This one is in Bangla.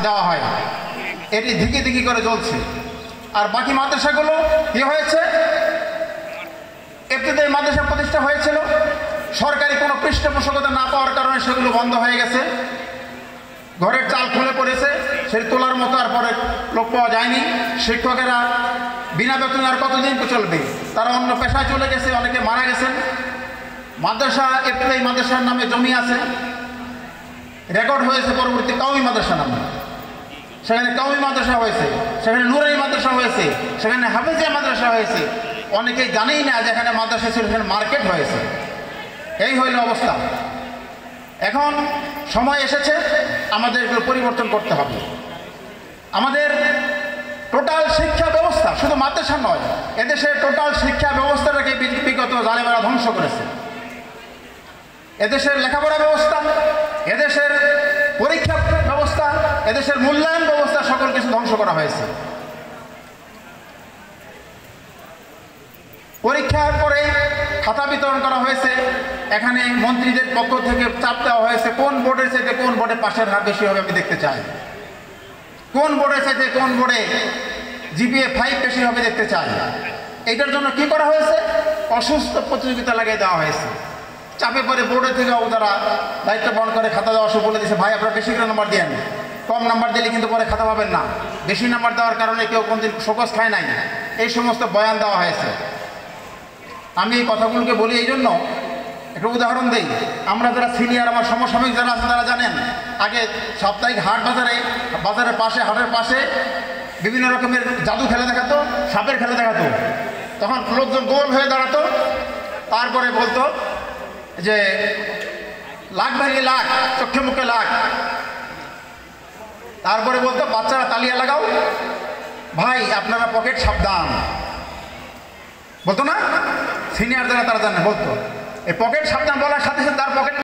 দেওয়া হয়, এটি ধিকি ধিকি করে চলছে। আর বাকি মাদ্রাসাগুলো কি হয়েছে, ইবতিদায়ী মাদ্রাসা প্রতিষ্ঠা হয়েছিল, সরকারি কোনো পৃষ্ঠপোষকতা না পাওয়ার কারণে সেগুলো বন্ধ হয়ে গেছে, ঘরের চাল খুলে পড়েছে, সে তোলার মতো আর পরে লোক পাওয়া যায়নি। শিক্ষকেরা বিনা বেতনে আর কতদিন চলবে, তারা অন্য পেশায় চলে গেছে, অনেকে মারা গেছেন। মাদ্রাসা ইবতিদায়ী মাদ্রাসার নামে জমি আছে, রেকর্ড হয়েছে পরবর্তী কওমি মাদ্রাসা নামে, সেখানে কওমি মাদ্রাসা হয়েছে, সেখানে নুরানি মাদ্রাসা হয়েছে, সেখানে হাফেজিয়া মাদ্রাসা হয়েছে। অনেকেই জানেই না যেখানে মাদ্রাসা ছিল সেখানে মার্কেট হয়েছে। এই হইল অবস্থা। এখন সময় এসেছে আমাদের এগুলো পরিবর্তন করতে হবে। আমাদের টোটাল শিক্ষা ব্যবস্থা, শুধু মাদ্রাসা নয়, এদেশের টোটাল শিক্ষা ব্যবস্থাটাকে বিগত জালেমেরা ধ্বংস করেছে। এদেশের লেখাপড়া ব্যবস্থা, এদেশের পরীক্ষা ব্যবস্থা, এদেশের মূল্যায়ন ব্যবস্থা, সকল কিছু ধ্বংস করা হয়েছে। পরীক্ষার পরে খাতা বিতরণ করা হয়েছে, এখানে মন্ত্রীদের পক্ষ থেকে চাপ দেওয়া হয়েছে কোন বোর্ডের চাইতে কোন বোর্ডে পাশের হার বেশি হবে আমি দেখতে চাই, কোন বোর্ডের চাইতে কোন বোর্ডে জিপিএ 5 বেশি হবে দেখতে চাই। এইটার জন্য কি করা হয়েছে, অসুস্থ প্রতিযোগিতা লাগিয়ে দেওয়া হয়েছে। চাপে পরে বোর্ডের থেকে যারা দায়িত্ব বহন করে খাতা দেওয়া শুরু বলে দিয়েছে, ভাই আপনারা বেশি করে নাম্বার দেন, কম নাম্বার দিলে কিন্তু পরে খাতা পাবেন না, বেশি নাম্বার দেওয়ার কারণে কেউ কোনদিন শোকজ খায় নাই, এই সমস্ত বয়ান দেওয়া হয়েছে। আমি এই কথাগুলোকে বলি এই জন্য, একটা উদাহরণ দিই। আমরা যারা সিনিয়র, আমার সমসাময়িক যারা আছে তারা জানেন, আগে সাপ্তাহিক হাট বাজারের পাশে, হাটের পাশে বিভিন্ন রকমের জাদু খেলা দেখাতো, সাপের খেলা দেখাতো। তখন লোকজন গোল হয়ে দাঁড়াতো, তারপরে বলতো যে লাখ ভাঙে লাখ, চোখে মুখে লাখ। তারপরে বলতো বাচ্চারা তালিয়া লাগাও, ভাই আপনারা পকেট সাবধান, বলতো না? সিনিয়র যারা তারা জানে বলতো, এই পকেট সাবধান বলার সাথে সাথে তার পকেট